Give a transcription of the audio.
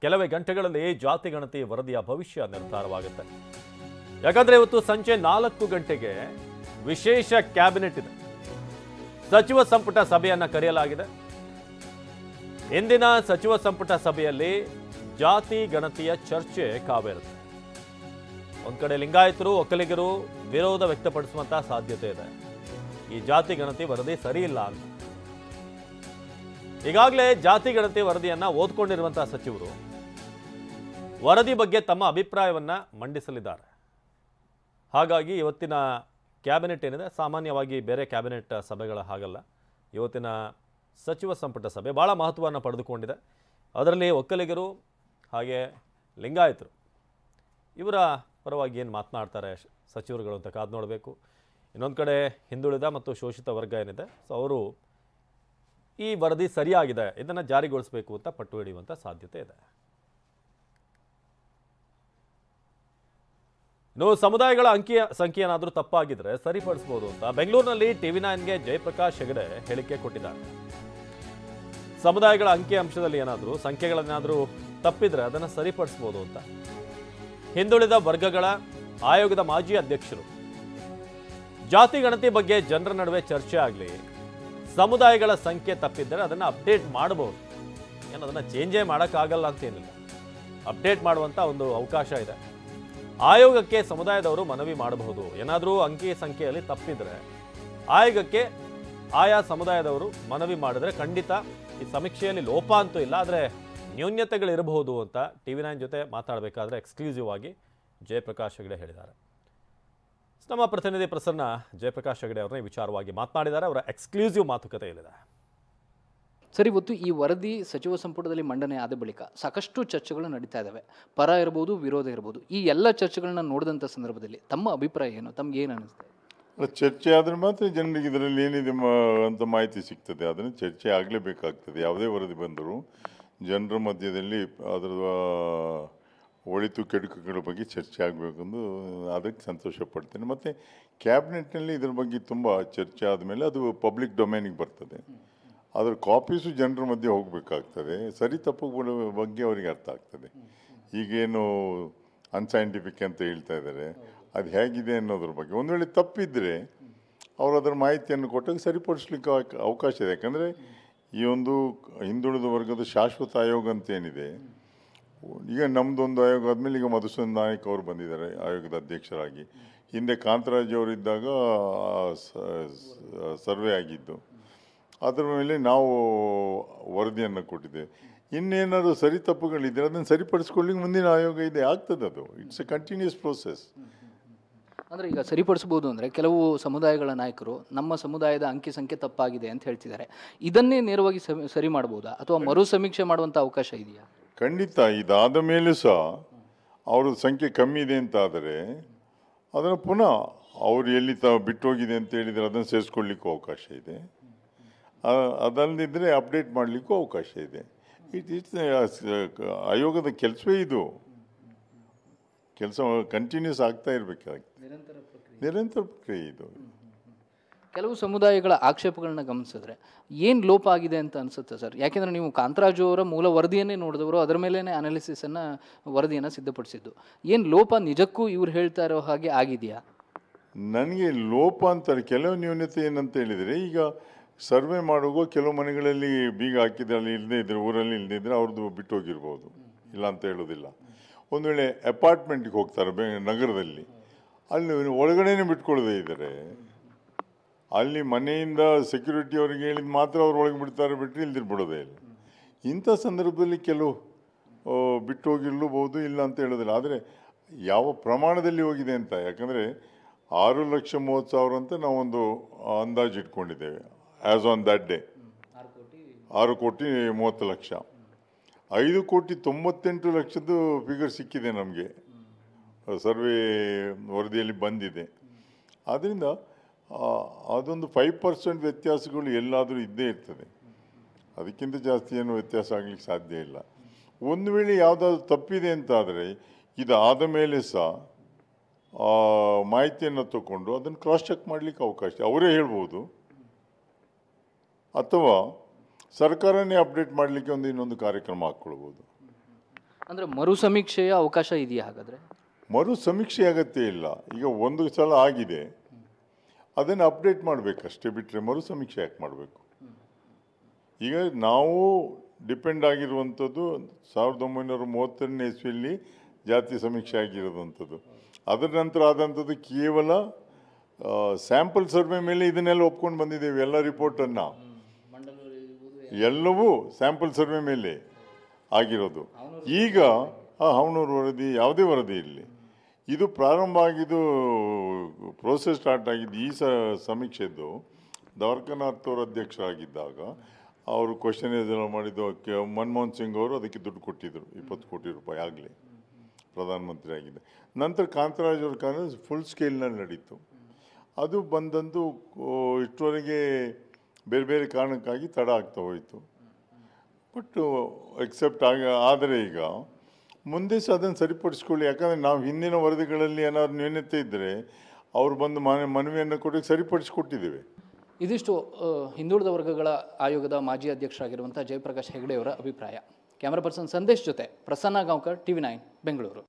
ಕೆಲವೇ ಗಂಟೆಗಳಲ್ಲಿ ಜಾತಿ ಗಣತಿ ವರದಿಯ ಭವಿಷ್ಯ ನಿರ್ಧಾರವಾಗುತ್ತೆ. ಯಾಕಂದ್ರೆ ಇವತ್ತು ಸಂಜೆ 4 ಗಂಟೆಗೆ ವಿಶೇಷ ಕ್ಯಾಬಿನೆಟ್ ಇದೆ. ಸಚಿವ ಸಂಪುಟ ಸಭೆಯನ್ನ ಕರೆಯಲಾಗಿದೆ. ಇಂದಿನ ಸಚಿವ ಸಂಪುಟ ಸಭೆಯಲ್ಲಿ ಜಾತಿ ಗಣತಿಯ ಚರ್ಚೆ ಕಾವೇರುತ್ತೆ. ಒಂದ್ ಕಡೆ ಲಿಂಗಾಯತರು, ಒಕ್ಕಲಿಗರು ವಿರೋಧ ವ್ಯಕ್ತಪಡಿಸುವಂತಹ ಸಾಧ್ಯತೆ ಇದೆ. ಈ ಜಾತಿ ಗಣತಿ ವರದಿ ಸರಿ ಇಲ್ಲ ಅಂತ. ಈಗಾಗಲೇ ಜಾತಿ ಗಣತಿ ವರದಿಯನ್ನ ಓದ್ಕೊಂಡಿರುವಂತಹ ಸಚಿವರು ವರದಿ ಬಗ್ಗೆ ತಮ್ಮ ಅಭಿಪ್ರಾಯವನ್ನ ಮಂಡಿಸಲಿದ್ದಾರೆ. ಹಾಗಾಗಿ ಇವತ್ತಿನ ಕ್ಯಾಬಿನೆಟ್ ಏನಿದೆ, ಸಾಮಾನ್ಯವಾಗಿ ಬೇರೆ ಕ್ಯಾಬಿನೆಟ್ ಸಭೆಗಳ ಹಾಗಲ್ಲ, ಇವತ್ತಿನ ಸಚಿವ ಸಂಪುಟ ಸಭೆ ಬಹಳ ಮಹತ್ವವನ್ನು ಪಡೆದುಕೊಂಡಿದೆ. ಅದರಲ್ಲಿ ಒಕ್ಕಲಿಗರು ಹಾಗೆ ಲಿಂಗಾಯತರು ಇವರ ಪರವಾಗಿ ಏನು ಮಾತನಾಡ್ತಾರೆ ಸಚಿವರುಗಳು ಅಂತ ಕಾದು ನೋಡಬೇಕು. ಇನ್ನೊಂದು ಕಡೆ ಹಿಂದುಳಿದ ಮತ್ತು ಶೋಷಿತ ವರ್ಗ ಏನಿದೆ, ಸೊ ಅವರು ಈ ವರದಿ ಸರಿಯಾಗಿದೆ, ಇದನ್ನು ಜಾರಿಗೊಳಿಸಬೇಕು ಅಂತ ಪಟ್ಟು ಹಿಡಿಯುವಂಥ ಸಾಧ್ಯತೆ ಇದೆ. ಇನ್ನು ಸಮುದಾಯಗಳ ಸಂಖ್ಯೆ ಏನಾದರೂ ತಪ್ಪಾಗಿದ್ರೆ ಸರಿಪಡಿಸಬಹುದು ಅಂತ ಬೆಂಗಳೂರಿನಲ್ಲಿ TV9ಗೆ ಜಯಪ್ರಕಾಶ್ ಹೆಗಡೆ ಹೇಳಿಕೆ ಕೊಟ್ಟಿದ್ದಾರೆ. ಸಮುದಾಯಗಳ ಅಂಕಿಅಂಶದಲ್ಲಿ ಏನಾದರೂ ಸಂಖ್ಯೆಗಳೇನಾದರೂ ತಪ್ಪಿದ್ರೆ ಅದನ್ನು ಸರಿಪಡಿಸಬಹುದು ಅಂತ. ಹಿಂದುಳಿದ ವರ್ಗಗಳ ಆಯೋಗದ ಮಾಜಿ ಅಧ್ಯಕ್ಷರು ಜಾತಿ ಗಣತಿ ಬಗ್ಗೆ ಜನರ ನಡುವೆ ಚರ್ಚೆ ಆಗಲಿ, ಸಮುದಾಯಗಳ ಸಂಖ್ಯೆ ತಪ್ಪಿದ್ದರೆ ಅದನ್ನು ಅಪ್ಡೇಟ್ ಮಾಡಬಹುದು, ಏನು ಅದನ್ನು ಚೇಂಜೇ ಮಾಡೋಕ್ಕಾಗಲ್ಲ ಅಂತೇನಿಲ್ಲ, ಅಪ್ಡೇಟ್ ಮಾಡುವಂಥ ಒಂದು ಅವಕಾಶ ಇದೆ. ಆಯೋಗಕ್ಕೆ ಸಮುದಾಯದವರು ಮನವಿ ಮಾಡಬಹುದು. ಏನಾದರೂ ಅಂಕಿ ಸಂಖ್ಯೆಯಲ್ಲಿ ತಪ್ಪಿದ್ರೆ ಆಯೋಗಕ್ಕೆ ಆಯಾ ಸಮುದಾಯದವರು ಮನವಿ ಮಾಡಿದ್ರೆ ಖಂಡಿತ ಈ ಸಮೀಕ್ಷೆಯಲ್ಲಿ ಲೋಪ ಅಂತೂ ಇಲ್ಲ, ಆದರೆ ನ್ಯೂನ್ಯತೆಗಳಿರಬಹುದು ಅಂತ TV9 ಜೊತೆ ಮಾತಾಡಬೇಕಾದ್ರೆ ಎಕ್ಸ್ಕ್ಲೂಸಿವ್ ಆಗಿ ಜಯಪ್ರಕಾಶ್ ಹೆಗಡೆ ಹೇಳಿದ್ದಾರೆ. ನಮ್ಮ ಪ್ರತಿನಿಧಿ ಪ್ರಸನ್ನ ಜಯಪ್ರಕಾಶ್ ಹೆಗಡೆ ಅವರನ್ನ ಈ ವಿಚಾರವಾಗಿ ಮಾತನಾಡಿದ್ದಾರೆ. ಅವರ ಎಕ್ಸ್ಕ್ಲೂಸಿವ್ ಮಾತುಕತೆ ಇಲ್ಲಿದೆ. ಸರ್, ಇವತ್ತು ಈ ವರದಿ ಸಚಿವ ಸಂಪುಟದಲ್ಲಿ ಮಂಡನೆ ಆದ ಬಳಿಕ ಸಾಕಷ್ಟು ಚರ್ಚೆಗಳು ನಡೀತಾ ಇದ್ದಾವೆ. ಪರ ಇರ್ಬೋದು, ವಿರೋಧ ಇರ್ಬೋದು. ಈ ಎಲ್ಲ ಚರ್ಚೆಗಳನ್ನ ನೋಡಿದಂಥ ಸಂದರ್ಭದಲ್ಲಿ ತಮ್ಮ ಅಭಿಪ್ರಾಯ ಏನು? ತಮ್ಗೆ ಏನು ಅನಿಸುತ್ತೆ? ಚರ್ಚೆ ಆದರೆ ಮಾತ್ರ ಜನರಿಗೆ ಇದರಲ್ಲಿ ಏನಿದೆ ಅಂತ ಮಾಹಿತಿ ಸಿಗ್ತದೆ. ಅದನ್ನು ಚರ್ಚೆ ಆಗಲೇಬೇಕಾಗ್ತದೆ. ಯಾವುದೇ ವರದಿ ಬಂದರೂ ಜನರ ಮಧ್ಯದಲ್ಲಿ ಅದರ ಒಳಿತು ಕೆಡುಕುಗಳ ಬಗ್ಗೆ ಚರ್ಚೆ ಆಗಬೇಕೆಂದು ಅದಕ್ಕೆ ಸಂತೋಷ ಪಡ್ತೇನೆ. ಮತ್ತು ಕ್ಯಾಬಿನೆಟ್ನಲ್ಲಿ ಇದರ ಬಗ್ಗೆ ತುಂಬ ಚರ್ಚೆ ಆದಮೇಲೆ ಅದು ಪಬ್ಲಿಕ್ ಡೊಮೇನಿಗೆ ಬರ್ತದೆ. ಅದರ ಕಾಪೀಸು ಜನರ ಮಧ್ಯೆ ಹೋಗಬೇಕಾಗ್ತದೆ. ಸರಿ ತಪ್ಪುಗಳ ಬಗ್ಗೆ ಅವರಿಗೆ ಅರ್ಥ ಆಗ್ತದೆ. ಈಗೇನು ಅನ್ಸೈಂಟಿಫಿಕ್ ಅಂತ ಹೇಳ್ತಾ ಇದ್ದಾರೆ, ಅದು ಹೇಗಿದೆ ಅನ್ನೋದ್ರ ಬಗ್ಗೆ ಒಂದು ವೇಳೆ ತಪ್ಪಿದ್ದರೆ ಅವರು ಅದರ ಮಾಹಿತಿಯನ್ನು ಕೊಟ್ಟಾಗ ಸರಿಪಡಿಸ್ಲಿಕ್ಕೆ ಅವಕಾಶ ಇದೆ. ಯಾಕಂದರೆ ಈ ಒಂದು ಹಿಂದುಳಿದ ವರ್ಗದ ಶಾಶ್ವತ ಆಯೋಗ ಅಂತ ಏನಿದೆ, ಈಗ ನಮ್ಮದೊಂದು ಆಯೋಗ ಆದಮೇಲೆ ಈಗ ಮಧುಸೂದನ್ ನಾಯಕ್ ಅವರು ಬಂದಿದ್ದಾರೆ ಆಯೋಗದ ಅಧ್ಯಕ್ಷರಾಗಿ. ಹಿಂದೆ ಕಾಂತರಾಜ್ ಅವರಿದ್ದಾಗ ಸರ್ವೆ ಆಗಿದ್ದು, ಅದರ ಮೇಲೆ ನಾವು ವರದಿಯನ್ನು ಕೊಟ್ಟಿದ್ದೇವೆ. ಇನ್ನೇನಾದರೂ ಸರಿ ತಪ್ಪುಗಳಿದ್ದರೆ ಅದನ್ನು ಸರಿಪಡಿಸ್ಕೊಳ್ಳಿಕ್ಕೆ ಮುಂದಿನ ಆಯೋಗ ಇದೆ, ಆಗ್ತದೆ. ಅದು ಇಟ್ಸ್ ಎ ಕಂಟಿನ್ಯೂಸ್ ಪ್ರೋಸೆಸ್. ಅಂದರೆ ಈಗ ಸರಿಪಡಿಸ್ಬೋದು ಅಂದರೆ ಕೆಲವು ಸಮುದಾಯಗಳ ನಾಯಕರು ನಮ್ಮ ಸಮುದಾಯದ ಅಂಕಿ ಸಂಖ್ಯೆ ತಪ್ಪಾಗಿದೆ ಅಂತ ಹೇಳ್ತಿದ್ದಾರೆ. ಇದನ್ನೇ ನೇರವಾಗಿ ಸರಿ ಮಾಡ್ಬೋದಾ ಅಥವಾ ಮರು ಸಮೀಕ್ಷೆ ಮಾಡುವಂಥ ಅವಕಾಶ ಇದೆಯಾ? ಖಂಡಿತ. ಇದಾದ ಮೇಲೂ ಸಹ ಅವ್ರ ಸಂಖ್ಯೆ ಕಮ್ಮಿ ಇದೆ ಅಂತಾದರೆ ಅದನ್ನು ಪುನಃ ಅವರು ಎಲ್ಲಿ ಬಿಟ್ಟೋಗಿದೆ ಅಂತ ಹೇಳಿದರೆ ಅದನ್ನು ಸೇರಿಸ್ಕೊಳ್ಳಿಕ್ಕೂ ಅವಕಾಶ ಇದೆ. ಅದಲ್ಲದಿದ್ದರೆ ಅಪ್ಡೇಟ್ ಮಾಡಲಿಕ್ಕೂ ಅವಕಾಶ ಇದೆ. ಇಟ್ಸ್ ಆಯೋಗದ ಕೆಲಸವೇ ಇದು. ಕೆಲಸ ಕಂಟಿನ್ಯೂಸ್ ಆಗ್ತಾ ಇರಬೇಕಾಗ್ತದೆ, ನಿರಂತರ ಪ್ರಕ್ರಿಯೆ ಇದು. ಕೆಲವು ಸಮುದಾಯಗಳ ಆಕ್ಷೇಪಗಳನ್ನ ಗಮನಿಸಿದ್ರೆ ಏನು ಲೋಪ ಆಗಿದೆ ಅಂತ ಅನಿಸುತ್ತೆ ಸರ್? ಯಾಕೆಂದರೆ ನೀವು ಕಾಂತರಾಜು ಅವರ ಮೂಲ ವರದಿಯನ್ನೇ ನೋಡಿದವರು, ಅದರ ಮೇಲೇ ಅನಾಲಿಸಿಸನ್ನು ವರದಿಯನ್ನು ಸಿದ್ಧಪಡಿಸಿದ್ದು. ಏನು ಲೋಪ ನಿಜಕ್ಕೂ ಇವ್ರು ಹೇಳ್ತಾ ಇರೋ ಹಾಗೆ ಆಗಿದೆಯಾ? ನನಗೆ ಲೋಪ ಅಂತಾರೆ. ಕೆಲವು ನ್ಯೂನತೆ ಏನಂತ ಹೇಳಿದರೆ, ಈಗ ಸರ್ವೆ ಮಾಡುವಾಗ ಕೆಲವು ಮನೆಗಳಲ್ಲಿ ಬೀಗ ಹಾಕಿದ್ರೆ ಅಲ್ಲಿ ಇಲ್ಲದೇ ಇದ್ದರೆ, ಊರಲ್ಲಿ ಇಲ್ಲದೇ ಇದ್ದರೆ ಅವ್ರದ್ದು ಬಿಟ್ಟು ಹೋಗಿರ್ಬೋದು, ಇಲ್ಲ ಅಂತ ಹೇಳೋದಿಲ್ಲ. ಒಂದು ವೇಳೆ ಅಪಾರ್ಟ್ಮೆಂಟ್ಗೆ ಹೋಗ್ತಾರೆ ನಗರದಲ್ಲಿ, ಅಲ್ಲಿ ಒಳಗಡೆನೇ ಬಿಟ್ಕೊಳ್ಳೋದೇ ಇದ್ದಾರೆ, ಅಲ್ಲಿ ಮನೆಯಿಂದ ಸೆಕ್ಯೂರಿಟಿ ಅವ್ರಿಗೆ ಹೇಳಿದ ಮಾತ್ರ ಅವ್ರು ಒಳಗೆ ಬಿಡ್ತಾರೆ, ಬಿಟ್ಟರೆ ಇಲ್ದಿರ್ ಬಿಡೋದೇ ಇಲ್ಲ. ಇಂಥ ಸಂದರ್ಭದಲ್ಲಿ ಕೆಲವು ಬಿಟ್ಟು ಹೋಗಿರ್ಲೂಬಹುದು, ಇಲ್ಲ ಅಂತ ಹೇಳೋದಿಲ್ಲ. ಆದರೆ ಯಾವ ಪ್ರಮಾಣದಲ್ಲಿ ಹೋಗಿದೆ ಅಂತ, ಯಾಕಂದರೆ 6,30,000 ಅಂತ ನಾವೊಂದು ಅಂದಾಜು ಇಟ್ಕೊಂಡಿದ್ದೇವೆ. As on that day 6,30,00,000. 5,98,00,000 figure ಸಿಕ್ಕಿದೆ ನಮಗೆ, ಸರ್ವೆ ವರದಿಯಲ್ಲಿ ಬಂದಿದೆ. ಆದ್ದರಿಂದ ಅದೊಂದು 5% ವ್ಯತ್ಯಾಸಗಳು ಎಲ್ಲಾದರೂ ಇದ್ದೇ ಇರ್ತದೆ. ಅದಕ್ಕಿಂತ ಜಾಸ್ತಿ ಏನು ವ್ಯತ್ಯಾಸ ಆಗಲಿಕ್ಕೆ ಸಾಧ್ಯ ಇಲ್ಲ. ಒಂದು ವೇಳೆ ಯಾವುದಾದ್ರೂ ತಪ್ಪಿದೆ ಅಂತಾದರೆ ಇದಾದ ಮೇಲೆ ಸಹ ಮಾಹಿತಿಯನ್ನು ತಗೊಂಡು ಅದನ್ನು ಕ್ರಾಸ್ ಚೆಕ್ ಮಾಡಲಿಕ್ಕೆ ಅವಕಾಶ ಅವರೇ ಹೇಳ್ಬೋದು, ಅಥವಾ ಸರ್ಕಾರನೇ ಅಪ್ಡೇಟ್ ಮಾಡಲಿಕ್ಕೆ ಇನ್ನೊಂದು ಕಾರ್ಯಕ್ರಮ ಹಾಕ್ಕೊಳ್ಬೋದು. ಅಂದರೆ ಮರು ಸಮೀಕ್ಷೆಯ ಅವಕಾಶ ಇದೆಯಾ ಹಾಗಾದರೆ? ಮರು ಸಮೀಕ್ಷೆ ಅಗತ್ಯ ಇಲ್ಲ. ಈಗ ಒಂದು ಸಲ ಆಗಿದೆ, ಅದನ್ನು ಅಪ್ಡೇಟ್ ಮಾಡಬೇಕಷ್ಟೇ ಬಿಟ್ಟರೆ ಮರು ಸಮೀಕ್ಷೆ ಯಾಕೆ ಮಾಡಬೇಕು? ಈಗ ನಾವು ಡಿಪೆಂಡ್ ಆಗಿರುವಂಥದ್ದು 1932ನೇ ಇಸ್ವಿಯಲ್ಲಿ ಜಾತಿ ಸಮೀಕ್ಷೆ ಆಗಿರೋದಂಥದ್ದು. ಅದರ ನಂತರ ಆದಂಥದ್ದು ಕೇವಲ ಸ್ಯಾಂಪಲ್ ಸರ್ವೆ ಮೇಲೆ ಇದನ್ನೆಲ್ಲ ಒಪ್ಕೊಂಡು ಬಂದಿದ್ದೇವೆ. ಎಲ್ಲ ರಿಪೋರ್ಟನ್ನು ಎಲ್ಲವೂ ಸ್ಯಾಂಪಲ್ ಸರ್ವೆ ಮೇಲೆ ಆಗಿರೋದು. ಈಗ ಹವಣೂರು ವರದಿ, ಯಾವುದೇ ವರದಿ ಇರಲಿ, ಇದು ಪ್ರಾರಂಭ ಆಗಿದ್ದು, ಪ್ರೋಸೆಸ್ ಸ್ಟಾರ್ಟ್ ಆಗಿದ್ದು ಈ ಸಮೀಕ್ಷೆದ್ದು ದ್ವಾರಕನಾಥ್ ಅವರು ಅಧ್ಯಕ್ಷರಾಗಿದ್ದಾಗ ಅವರು ಕ್ವಶನೇಜ್ ಎಲ್ಲ ಮಾಡಿದ್ದು. ಮನಮೋಹನ್ ಸಿಂಗ್ ಅವರು ಅದಕ್ಕೆ ದುಡ್ಡು ಕೊಟ್ಟಿದ್ದರು, 20 ಕೋಟಿ ರೂಪಾಯಿ ಆಗಲಿ, ಪ್ರಧಾನಮಂತ್ರಿ ಆಗಿದೆ. ನಂತರ ಕಾಂತರಾಜ್ ಅವ್ರ ಕಾರಣ ಫುಲ್ ಸ್ಕೇಲ್ನಲ್ಲಿ ನಡೀತು. ಅದು ಬಂದಂದು ಇಷ್ಟರವರೆಗೆ ಬೇರೆ ಬೇರೆ ಕಾರಣಕ್ಕಾಗಿ ತಡ ಆಗ್ತಾ ಹೋಯಿತು. ಬಟ್ ಎಕ್ಸೆಪ್ಟ್ ಆದರೆ ಈಗ ಮುಂದೆ ಸಹ ಅದನ್ನು ಸರಿಪಡಿಸ್ಕೊಳ್ಳಿ. ಯಾಕಂದರೆ ನಾವು ಹಿಂದಿನ ವರದಿಗಳಲ್ಲಿ ಏನಾದ್ರು ನ್ಯೂನತೆ ಇದ್ದರೆ ಅವ್ರು ಬಂದು ಮನವಿಯನ್ನು ಕೊಟ್ಟು ಸರಿಪಡಿಸಿಕೊಟ್ಟಿದ್ದೇವೆ. ಇದಿಷ್ಟು ಹಿಂದುಳಿದ ವರ್ಗಗಳ ಆಯೋಗದ ಮಾಜಿ ಅಧ್ಯಕ್ಷರಾಗಿರುವಂಥ ಜಯಪ್ರಕಾಶ್ ಹೆಗಡೆ ಅವರ ಅಭಿಪ್ರಾಯ. ಕ್ಯಾಮರಾ ಪರ್ಸನ್ ಸಂದೇಶ್ ಜೊತೆ ಪ್ರಸನ್ನ ಗಾಂವ್ಕರ್, TV9 ಬೆಂಗಳೂರು.